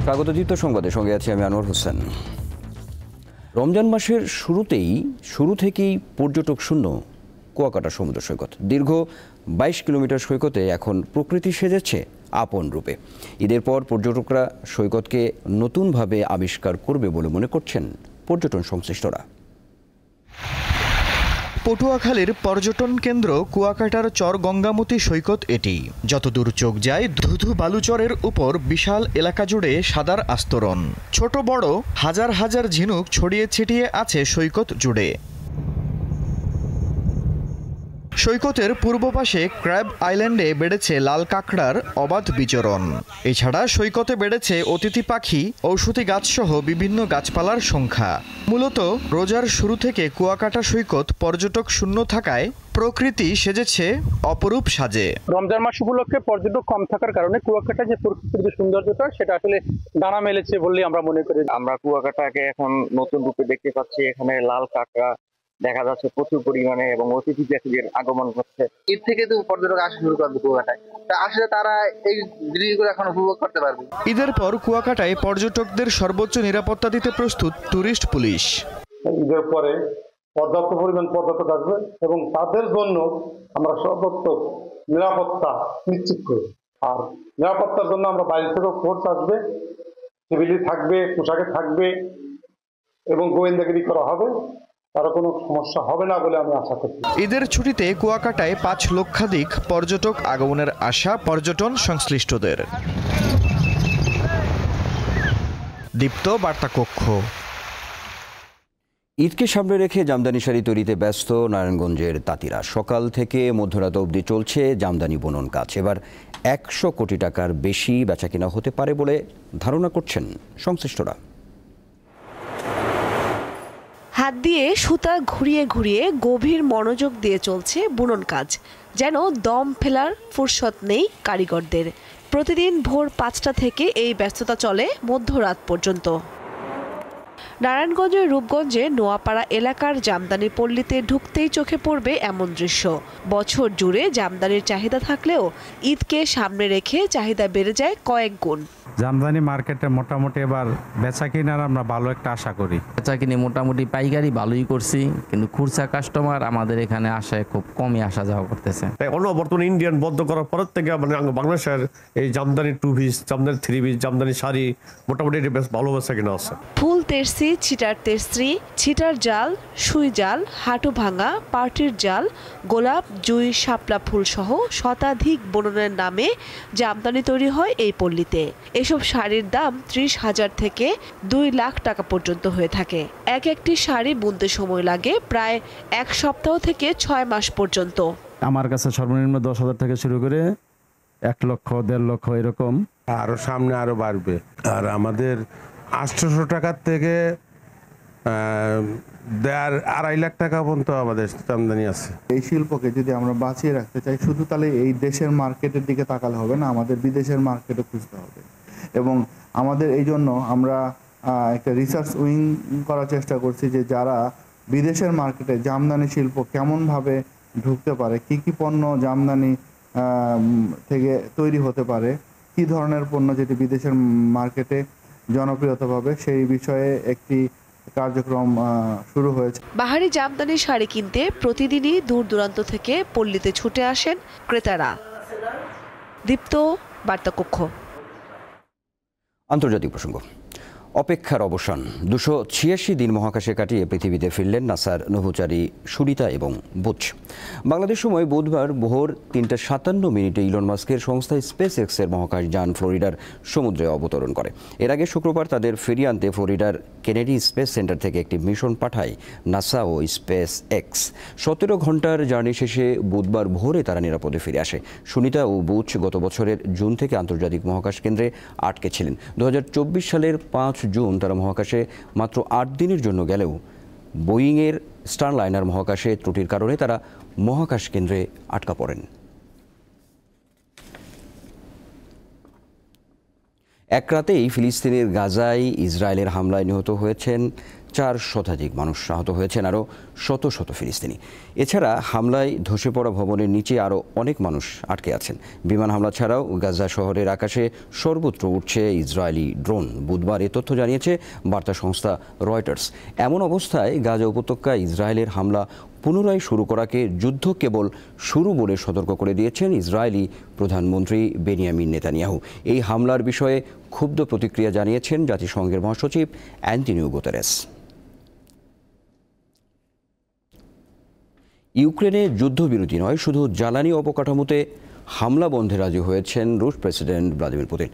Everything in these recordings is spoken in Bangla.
স্বাগত দীপ্ত সংবাদের সঙ্গে আছি আমি আনোয়ার হোসেন। রমজান মাসের শুরু থেকেই পর্যটক শূন্য কুয়াকাটা সমুদ্র সৈকত। দীর্ঘ 22 কিলোমিটার সৈকতে এখন প্রকৃতি সেজেছে আপন রূপে। ঈদের পর পর্যটকরা সৈকতকে নতুনভাবে আবিষ্কার করবে বলে মনে করছেন পর্যটন সংশ্লিষ্টরা। পটুয়াখালীর পর্যটন কেন্দ্র কুয়াকাটার চর গঙ্গামতী সৈকত এটি। যতদূর চোখ যায় ধুধু বালুচরের উপর বিশাল এলাকা জুড়ে সাদার আস্তরণ। ছোট বড় হাজার হাজার ঝিনুক ছড়িয়ে ছিটিয়ে আছে সৈকত জুড়ে। সৈকতের পূর্ব পাশে ক্র্যাব আইল্যান্ডে বেড়েছে লাল কাঁকড়ার অবাধ বিচরণ। এছাড়া সৈকতে বেড়েছে অতিথি পাখি, ঔষধি গাছসহ বিভিন্ন গাছপালার সংখ্যা। মূলত রোজার শুরু থেকে কুয়াকাটা সৈকত পর্যটক শূন্য থাকায় প্রকৃতি সেজেছে অপরূপ সাজে। রমজান মাস উপলক্ষে পর্যটক কম থাকার কারণে কুয়াকাটা যে প্রকৃতির যে সৌন্দর্যটা সেটা আসলে ডানা মেলেছে বললেই আমরা মনে করি। আমরা কুয়াকাটাকে এখন নতুন রূপে দেখতে পাচ্ছি। এখানে লাল কাঁকড়া দেখা যাচ্ছে প্রচুর পরিমাণে এবং অতিথি পাখিদের আগমন হচ্ছে। ঈদ থেকে তো পর্যটক আসা শুরু করবে কুয়াকাটায়, আসলে তারা এই জিনিসগুলো এখন উপভোগ করতে পারবে। ঈদের পর কুয়াকাটায় পর্যটকদের সর্বোচ্চ নিরাপত্তা দিতে প্রস্তুত ট্যুরিস্ট পুলিশ। ঈদের পরে পর্যাপ্ত পরিমাণ পর্যটক আসবে এবং তাদের জন্য আমরা সর্বোচ্চ নিরাপত্তা নিশ্চিত করি। আর নিরাপত্তার জন্য আমরা বাইরে থেকেও ফোর্স আসবে, সিভিলি থাকবে, পোশাকে থাকবে এবং গোয়েন্দাগিরি করা হবে। তার কোনো সমস্যা হবে না বলে আমি আশা করছি। ঈদের ছুটিতে কুয়াকাটায় 5 লক্ষাধিক পর্যটক আগমনের আশা পর্যটন সংশ্লিষ্টদের। দীপ্ত বার্তা কক্ষ। ঈদকে সামনে রেখে জামদানি শাড়ি তৈরিতে ব্যস্ত নারায়ণগঞ্জের তাঁতিরা। সকাল থেকে মধ্যরাত অবধি চলছে জামদানি বুনন কাজ। এবার 100 কোটি টাকার বেশি বেচাকেনা হতে পারে বলে ধারণা করছেন সংশ্লিষ্টরা। হাত দিয়ে সুতা ঘুরিয়ে ঘুরিয়ে গভীর মনোযোগ দিয়ে চলছে বুনন কাজ। যেন দম ফেলার ফুরসত নেই কারিগরদের। প্রতিদিন ভোর 5টা থেকে এই ব্যস্ততা চলে মধ্যরাত পর্যন্ত। নারায়ণগঞ্জের রূপগঞ্জে নোয়াপাড়া এলাকার জামদানি পল্লীতে ঢুকতেই চোখে পড়বে এমন দৃশ্য। বছর জুড়ে জামদানির চাহিদা থাকলেও ঈদকে সামনে রেখে চাহিদা বেড়ে যায় কয়েক গুণ। জামদানি মার্কেটে মোটামুটি এবার বেচা কিনার আমরা ভালো একটা আশা করি। বেচা কিনে মোটামুটি পাইকারি ভালোই করছি, কিন্তু খুচরা কাস্টমার আমাদের এখানে আসায় খুব কমই আসা যাওয়া করতেছে। বর্তমানে ইন্ডিয়ান বদ্ধ করার পর থেকে মানে বাংলাদেশের এই জামদানি 2 পিস, জামদানি 3 পিস, জামদানি শাড়ি মোটামুটি বেশ ভালো বেচা কিনা আছে। ফুল তেরসি, ছিটার তেরসি, ছিটার জাল, সুই জাল, হাঁটু ভাঙা, পার্টির জাল, গোলাপ, জুই, শাপলা ফুল সহ শতাধিক বুননের নামে জামদানি তৈরি হয় এই পল্লীতে। এসব শাড়ির দাম 30,000 থেকে 2 লাখ টাকা পর্যন্ত হয়ে থাকে। একটি শাড়ি বুনতে সময় লাগে প্রায় 1 সপ্তাহ থেকে 6 মাস পর্যন্ত। আমার কাছে সর্বনিম্ন 10,000 থেকে শুরু করে 1 লক্ষ, 1.5 লক্ষ এরকম। আরো সামনে আরো বাড়বে। আর আমাদের 800 টাকার থেকে 2.5 লাখ টাকা পর্যন্ত আমাদের আমদানি আছে। এই শিল্পকে যদি আমরা বাঁচিয়ে রাখতে চাই, শুধু তাহলে এই দেশের মার্কেটের দিকে তাকালে হবে না, আমাদের বিদেশের মার্কেটও খুঁজতে হবে। এবং আমাদের এই জন্য আমরা একটা রিসার্চ উইং করার চেষ্টা করছি যে যারা বিদেশের মার্কেটে জামদানি শিল্প কেমনভাবে ঢুকতে পারে, কি কি পণ্য জামদানি থেকে তৈরি হতে পারে, কি ধরনের পণ্য যেটি বিদেশের মার্কেটে জনপ্রিয়তা পাবে, সেই বিষয়ে একটি কার্যক্রম শুরু হয়েছে। বাহারি জামদানি শাড়ি কিনতে প্রতিদিনই দূর দূরান্ত থেকে পল্লীতে ছুটে আসেন ক্রেতারা। দীপ্ত বার্তা কক্ষ। আন্তর্জাতিক প্রসঙ্গ। অপেক্ষার অবসান। 286 দিন মহাকাশে কাটিয়ে পৃথিবীতে ফিরলেন নাসার নভোচারী সুনিতা এবং বুচ। বাংলাদেশ সময় বুধবার ভোর 3:57 ইলন মাস্কের সংস্থা স্পেস এক্সের মহাকাশযান ফ্লোরিডার সমুদ্রে অবতরণ করে। এর আগে শুক্রবার তাদের ফিরিয়ে আনতে ফ্লোরিডার কেনেডি স্পেস সেন্টার থেকে একটি মিশন পাঠায় নাসা ও স্পেস এক্স। 17 ঘন্টার জার্নি শেষে বুধবার ভোরে তারা নিরাপদে ফিরে আসে। সুনিতা ও বুচ গত বছরের জুন থেকে আন্তর্জাতিক মহাকাশ কেন্দ্রে আটকে ছিলেন। 2024 সালের 5 জুন তারা মহাকাশে মাত্র 8 দিনের জন্য গেলেও বোয়িংয়ের স্টারলাইনার মহাকাশে ত্রুটির কারণে তারা মহাকাশ কেন্দ্রে আটকা পড়েন। এক রাতেই ফিলিস্তিনের গাজায় ইসরায়েলের হামলায় নিহত হয়েছেন 4 শতাধিক মানুষ আহত হয়েছেন, আরও শত শত ফিলিস্তিনি। এছাড়া হামলায় ধসে পড়া ভবনের নিচে আরও অনেক মানুষ আটকে আছেন। বিমান হামলা ছাড়াও গাজা শহরের আকাশে সর্বত্র উঠছে ইসরায়েলি ড্রোন। বুধবার এ তথ্য জানিয়েছে বার্তা সংস্থা রয়টার্স। এমন অবস্থায় গাজা উপত্যকায় ইসরায়েলের হামলা পুনরায় শুরু করাকে যুদ্ধ কেবল শুরু বলে সতর্ক করে দিয়েছেন ইসরায়েলি প্রধানমন্ত্রী বেনিয়ামিন নেতানিয়াহু। এই হামলার বিষয়ে ক্ষুব্ধ প্রতিক্রিয়া জানিয়েছেন জাতিসংঘের মহাসচিব অ্যান্টনিও গুতেরেস। ইউক্রেনে যুদ্ধবিরতি নয়, শুধু জ্বালানি অবকাঠামোতে হামলা বন্ধে রাজি হয়েছেন রুশ প্রেসিডেন্ট ভ্লাদিমির পুতিন,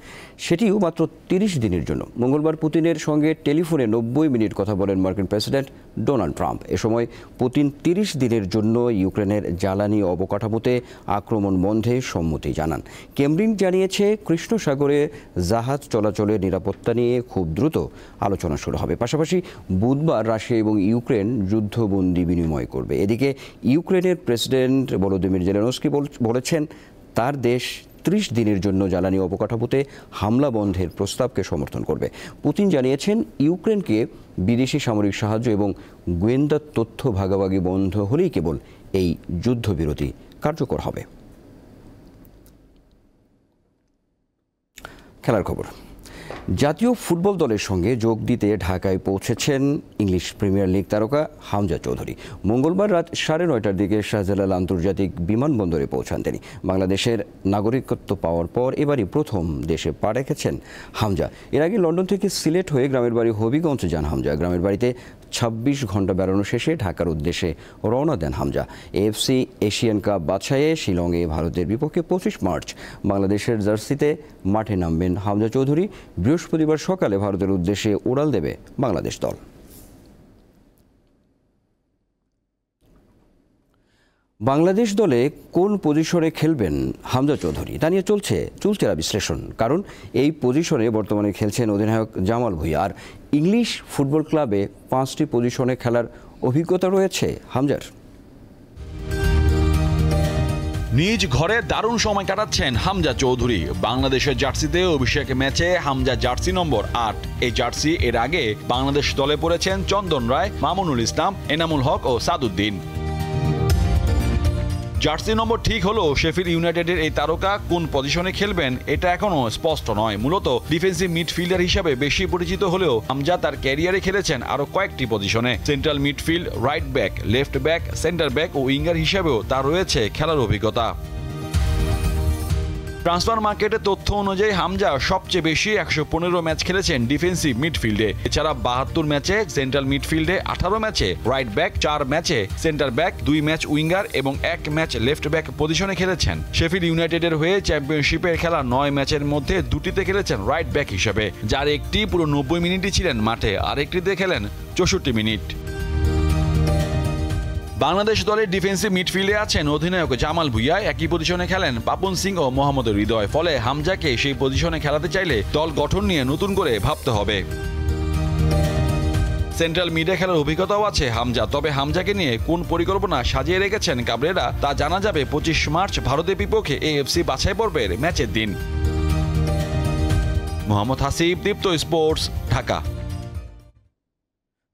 সেটিও মাত্র 30 দিনের জন্য। মঙ্গলবার পুতিনের সঙ্গে টেলিফোনে 90 মিনিট কথা বলেন মার্কিন প্রেসিডেন্ট ডোনাল্ড ট্রাম্প। এ সময় পুতিন 30 দিনের জন্য ইউক্রেনের জ্বালানি অবকাঠামোতে আক্রমণ বন্ধে সম্মতি জানান। ক্রেমলিন জানিয়েছে কৃষ্ণ সাগরে জাহাজ চলাচলের নিরাপত্তা নিয়ে খুব দ্রুত আলোচনা শুরু হবে। পাশাপাশি বুধবার রাশিয়া এবং ইউক্রেন যুদ্ধবন্দী বিনিময় করবে। এদিকে ইউক্রেনের প্রেসিডেন্ট ভলোদিমির জেলেনস্কি বলেছেন তার দেশ 30 দিনের জন্য জ্বালানি অবকাঠামোতে হামলা বন্ধের প্রস্তাবকে সমর্থন করবে। পুতিন জানিয়েছেন ইউক্রেনকে বিদেশি সামরিক সাহায্য এবং গোয়েন্দা তথ্য ভাগাভাগি বন্ধ হলেই কেবল এই যুদ্ধবিরতি কার্যকর হবে। খেলার খবর। জাতীয় ফুটবল দলের সঙ্গে যোগ দিতে ঢাকায় পৌঁছেছেন ইংলিশ প্রিমিয়ার লিগ তারকা হামজা চৌধুরী। মঙ্গলবার রাত 9:30টার দিকে শাহজালাল আন্তর্জাতিক বিমানবন্দরে পৌঁছান তিনি। বাংলাদেশের নাগরিকত্ব পাওয়ার পর এবারই প্রথম দেশে পা রেখেছেন হামজা। এর আগে লন্ডন থেকে সিলেট হয়ে গ্রামের বাড়ি হবিগঞ্জে যান হামজা। গ্রামের বাড়িতে 26 ঘন্টা বেড়ানো শেষে ঢাকার উদ্দেশ্যে রওনা দেন হামজা। এএফসি এশিয়ান কাপ বাছাইয়ে শিলংয়ে ভারতের বিপক্ষে 25 মার্চ বাংলাদেশের জার্সিতে মাঠে নামবেন হামজা চৌধুরী। বৃহস্পতিবার সকালে ভারতের উদ্দেশ্যে উড়াল দেবে বাংলাদেশ দল। বাংলাদেশ দলে কোন পজিশনে খেলবেন হামজা চৌধুরী তা নিয়ে চলছে চুলচেরা বিশ্লেষণ। কারণ এই পজিশনে বর্তমানে খেলছেন অধিনায়ক জামাল ভুঁইয়া। আর ইংলিশ ফুটবল ক্লাবে 5টি পজিশনে খেলার অভিজ্ঞতা রয়েছে হামজার। নিজ ঘরে দারুণ সময় কাটাচ্ছেন হামজা চৌধুরী। বাংলাদেশের জার্সিতে অভিষেক ম্যাচে হামজা জার্সি নম্বর 8। এই জার্সি এর আগে বাংলাদেশ দলে পড়েছেন চন্দন রায়, মামুনুল ইসলাম, এনামুল হক ও সাদুদ্দিন। জার্সি নম্বর ঠিক হলো শেফিল্ড ইউনাইটেডের এই তারকা কোন পজিশনে খেলবেন এটা এখনো স্পষ্ট নয়। মূলত ডিফেন্সিভ মিডফিল্ডার হিসেবে বেশি পরিচিত হলেও হামজা তার ক্যারিয়ারে খেলেছেন আরো কয়েকটি পজিশনে। Central midfield, right back, left back, centre back ও উইঙ্গার হিসেবেও তার রয়েছে খেলার অভিজ্ঞতা। ট্রান্সফার মার্কেটের তথ্য অনুযায়ী হামজা সবচেয়ে বেশি 115 ম্যাচ খেলেছেন ডিফেন্সিভ মিডফিল্ডে। এছাড়া 72 ম্যাচে সেন্ট্রাল মিডফিল্ডে, 18 ম্যাচে রাইট ব্যাক, 4 ম্যাচে সেন্টার ব্যাক, 2 ম্যাচ উইঙ্গার এবং 1 ম্যাচ লেফট ব্যাক পজিশনে খেলেছেন। শেফিল্ড ইউনাইটেডের হয়ে চ্যাম্পিয়নশিপের খেলা 9 ম্যাচের মধ্যে 2টিতে খেলেছেন রাইট ব্যাক হিসেবে, যার একটি পুরো 90 মিনিটই ছিলেন মাঠে, আর একটিতে খেলেন 64 মিনিট। বাংলাদেশ দলের ডিফেন্সিভ মিডফিল্ডে আছেন অধিনায়ক জামাল ভুঁইয়া। একই পজিশনে খেলেন পাপন সিং ও মোহাম্মদ হৃদয়। ফলে হামজাকে সেই পজিশনে খেলাতে চাইলে দল গঠন নিয়ে নতুন করে ভাবতে হবে। সেন্ট্রাল মিডে খেলার অভিজ্ঞতাও আছে হামজা। তবে হামজাকে নিয়ে কোন পরিকল্পনা সাজিয়ে রেখেছেন কাবরেরা তা জানা যাবে 25 মার্চ ভারতের বিপক্ষে এএফসি বাছাই পর্বের ম্যাচের দিন। মোহাম্মদ হাসিব, দীপ্ত স্পোর্টস, ঢাকা।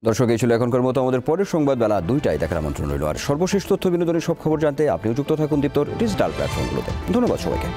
দর্শক, এই ছিল এখনকার মতো। আমাদের পরের সংবাদ বেলা 2টায় দেখার আমন্ত্রণ রইল। আর সর্বশেষ তথ্য বিনোদনের সব খবর জানতে আপনিও যুক্ত থাকুন দীপ্তর ডিজিটাল প্ল্যাটফর্মগুলোতে। ধন্যবাদ সবাইকে।